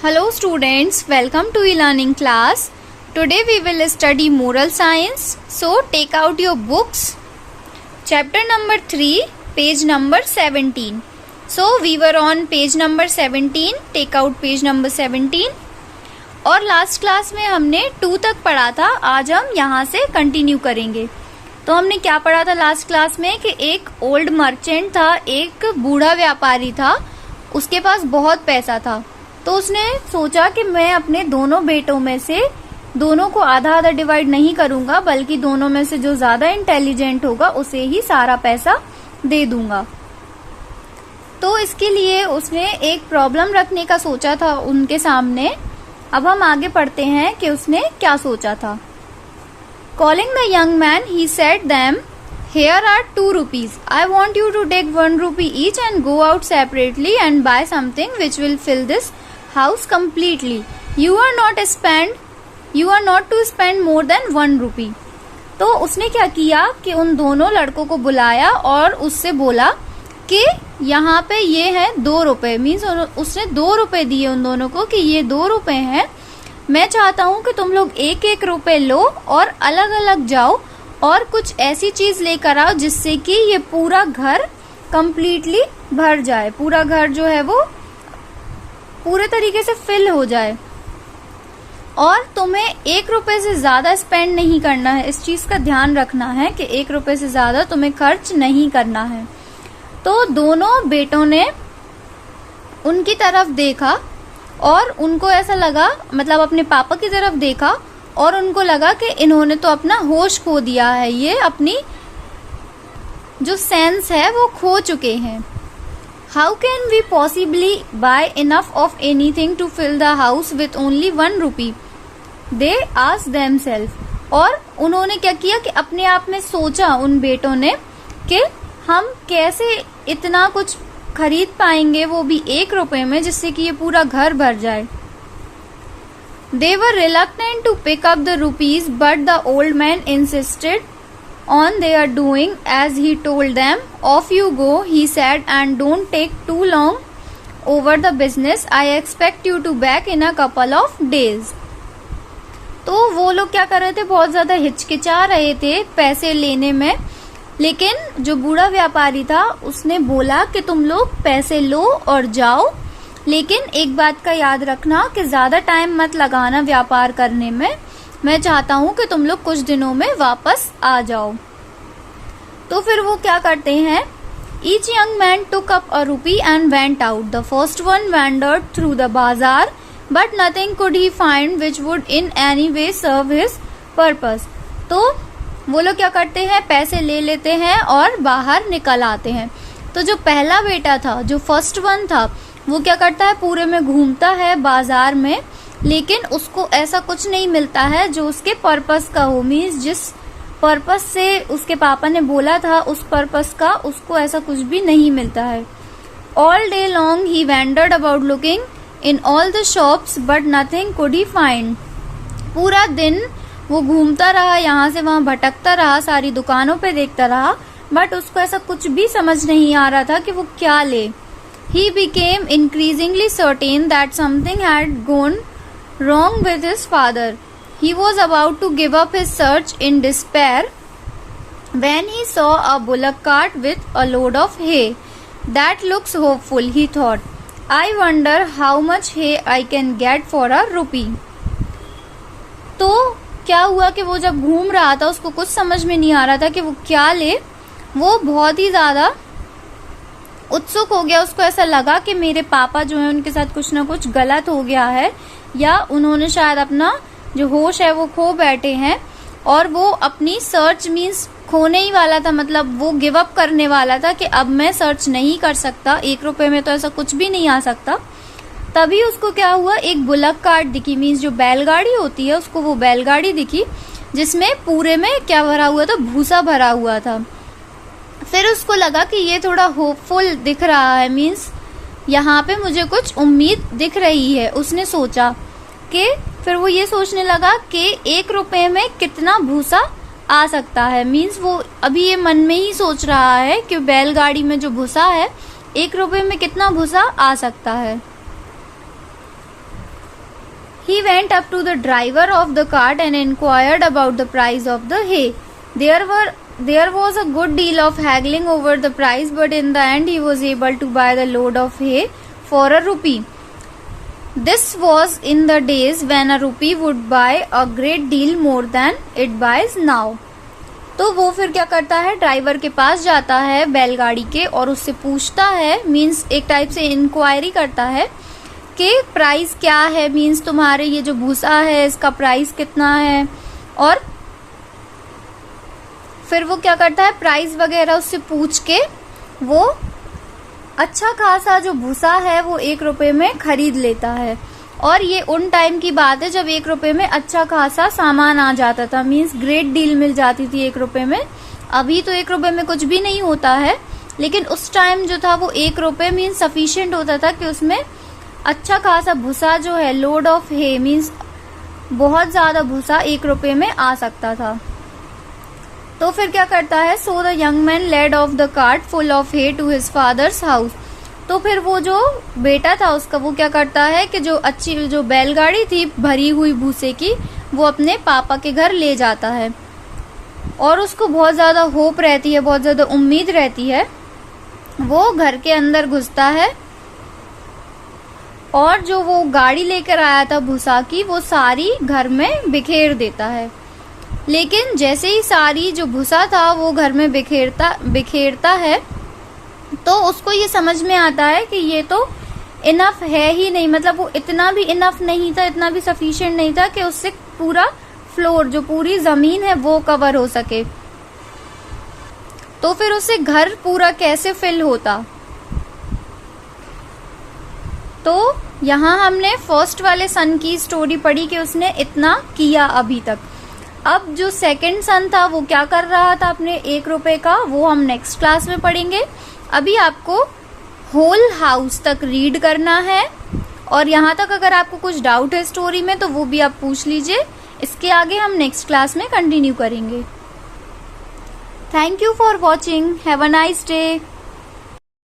Hello students, welcome to e-learning class. Today we will study moral science. So take out your books. Chapter number 3, page number 17. So we were on page number 17. Take out page number 17. और last class में हमने 2 तक पढ़ा था. आज हम यहाँ से कंटिन्यू करेंगे. तो हमने क्या पढ़ा था लास्ट क्लास में कि एक ओल्ड मर्चेंट था, एक बूढ़ा व्यापारी था, उसके पास बहुत पैसा था. तो उसने सोचा कि मैं अपने दोनों बेटों में से दोनों को आधा आधा डिवाइड नहीं करूंगा, बल्कि दोनों में से जो ज्यादा इंटेलिजेंट होगा उसे ही सारा पैसा दे दूंगा. तो इसके लिए उसने एक प्रॉब्लम रखने का सोचा था उनके सामने. अब हम आगे पढ़ते हैं कि उसने क्या सोचा था. Calling the young man, he said them, "Here are 2 rupees. I want you to take 1 rupee each and go out separately and buy something which will fill this house completely. You are not to spend more than 1 rupee." तो उसने क्या किया कि उन दोनों लड़कों को बुलाया और उससे बोला कि यहाँ पे ये है 2 रुपए. मीन्स उसने 2 रुपए दिए उन दोनों को कि ये 2 रुपए हैं. मैं चाहता हूँ कि तुम लोग 1-1 रुपए लो और अलग अलग जाओ और कुछ ऐसी चीज लेकर आओ जिससे कि ये पूरा घर कंप्लीटली भर जाए, पूरा घर जो है वो पूरे तरीके से फिल हो जाए. और तुम्हें 1 रुपए से ज्यादा स्पेंड नहीं करना है. इस चीज का ध्यान रखना है कि 1 रुपए से ज्यादा तुम्हें खर्च नहीं करना है. तो दोनों बेटों ने उनकी तरफ देखा और उनको ऐसा लगा, मतलब अपने पापा की तरफ देखा और उनको लगा कि इन्होंने तो अपना होश खो दिया है, ये अपनी जो सेंस है वो खो चुके हैं. How can we possibly buy enough of anything to fill the house with only 1 rupee, they asked themselves. और उन्होंने क्या किया कि अपने आप में सोचा उन बेटों ने कि हम कैसे इतना कुछ खरीद पाएंगे, वो भी 1 रुपए में, जिससे कि ये पूरा घर भर जाए. They were reluctant to pick up the rupees, but the old man insisted on their doing as he told them. Off you go, he said, and don't take too long over the business. I expect you to back in a couple of days. तो वो लोग क्या कर रहे थे, बहुत ज्यादा हिचकिचा रहे थे पैसे लेने में. लेकिन जो बूढ़ा व्यापारी था उसने बोला कि तुम लोग पैसे लो और जाओ, लेकिन एक बात का याद रखना कि ज्यादा टाइम मत लगाना व्यापार करने में. मैं चाहता हूँ कि तुम लोग कुछ दिनों में वापस आ जाओ. तो फिर वो क्या करते हैं, Each young man took up a rupee and went out. The first one wandered through the bazaar, but nothing could he find which would in any way serve his purpose. तो वो लोग क्या करते हैं, पैसे ले लेते हैं और बाहर निकल आते हैं. तो जो पहला बेटा था, जो फर्स्ट वन था, वो क्या करता है, पूरे में घूमता है बाजार में, लेकिन उसको ऐसा कुछ नहीं मिलता है जो उसके पर्पस का हो. मीन्स जिस पर्पस से उसके पापा ने बोला था उस पर्पस का उसको ऐसा कुछ भी नहीं मिलता है. All day long he wandered about looking in all the shops but nothing could he find. पूरा दिन वो घूमता रहा, यहाँ से वहां भटकता रहा, सारी दुकानों पे देखता रहा, बट उसको ऐसा कुछ भी समझ नहीं आ रहा था कि वो क्या ले. He became increasingly certain that something had gone wrong with his father. He was about to give up his search in despair when he saw a bullock cart with a load of hay. That looks hopeful, he thought. I wonder how much hay I can get for a rupee. तो क्या हुआ कि वो जब घूम रहा था उसको कुछ समझ में नहीं आ रहा था कि वो क्या ले. वो बहुत ही ज्यादा उत्सुक हो गया. उसको ऐसा लगा कि मेरे पापा जो है उनके साथ कुछ ना कुछ गलत हो गया है, या उन्होंने शायद अपना जो होश है वो खो बैठे हैं, और वो अपनी सर्च मीन्स खोने ही वाला था. मतलब वो गिव अप करने वाला था कि अब मैं सर्च नहीं कर सकता, 1 रुपए में तो ऐसा कुछ भी नहीं आ सकता. तभी उसको क्या हुआ, एक बुलक कार्ट दिखी. मीन्स जो बैलगाड़ी होती है, उसको वो बैलगाड़ी दिखी जिसमें पूरे में क्या भरा हुआ था, भूसा भरा हुआ था. फिर उसको लगा कि ये थोड़ा होपफुल दिख रहा है, मीन्स यहाँ पे मुझे कुछ उम्मीद दिख रही है. उसने सोचा कि फिर वो ये सोचने लगा कि 1 रुपए में कितना भूसा आ सकता है. मीन्स वो अभी ये मन में ही सोच रहा है कि बैलगाड़ी में जो भूसा है 1 रुपए में कितना भूसा आ सकता है. He went up to the driver of the cart and inquired about the price of the hay. There was a good deal of haggling over the price, but in the end he was able to buy the load of hay for ₹1. This was in the days when a rupee would buy a great deal more than it buys now. तो वो फिर क्या करता है, driver के पास जाता है बैलगाड़ी के और उससे पूछता है, मीन्स एक टाइप से इंक्वायरी करता है कि प्राइस क्या है, मीन्स तुम्हारे ये जो भूसा है इसका प्राइस कितना है। और फिर वो क्या करता है, प्राइस वगैरह उससे पूछ के वो अच्छा खासा जो भूसा है वो ₹1 में खरीद लेता है। और ये उन टाइम की बात है जब ₹1 में अच्छा खासा सामान आ जाता था, मीन्स ग्रेट डील मिल जाती थी ₹1 में। अभी तो ₹1 में कुछ भी नहीं होता है, लेकिन उस टाइम जो था वो ₹1 मीन्स सफिशिएंट होता था कि उसमें अच्छा खासा भूसा जो है, लोड ऑफ हे मीन्स बहुत ज्यादा भूसा ₹1 में आ सकता था। तो फिर क्या करता है, so the young man led off the cart full of hay to his father's house. तो फिर वो जो बेटा था उसका, वो क्या करता है कि जो बैलगाड़ी थी भरी हुई भूसे की, वो अपने पापा के घर ले जाता है। और उसको बहुत ज्यादा होप रहती है, बहुत ज्यादा उम्मीद रहती है। वो घर के अंदर घुसता है और जो वो गाड़ी लेकर आया था भूसा की, वो सारी घर में बिखेर देता है। लेकिन जैसे ही सारी जो भूसा था वो घर में बिखेरता है, तो उसको ये समझ में आता है कि ये तो इनफ है ही नहीं, मतलब वो इतना भी इनफ नहीं था, इतना भी सफिशिएंट नहीं था कि उससे पूरा फ्लोर, जो पूरी जमीन है वो कवर हो सके। तो फिर उससे घर पूरा कैसे फिल होता। तो यहाँ हमने फर्स्ट वाले सन की स्टोरी पढ़ी कि उसने इतना किया अभी तक। अब जो सेकंड सन था वो क्या कर रहा था अपने ₹1 का, वो हम नेक्स्ट क्लास में पढ़ेंगे। अभी आपको होल हाउस तक रीड करना है, और यहाँ तक अगर आपको कुछ डाउट है स्टोरी में तो वो भी आप पूछ लीजिए। इसके आगे हम नेक्स्ट क्लास में कंटिन्यू करेंगे। Thank you for watching. Have a nice day.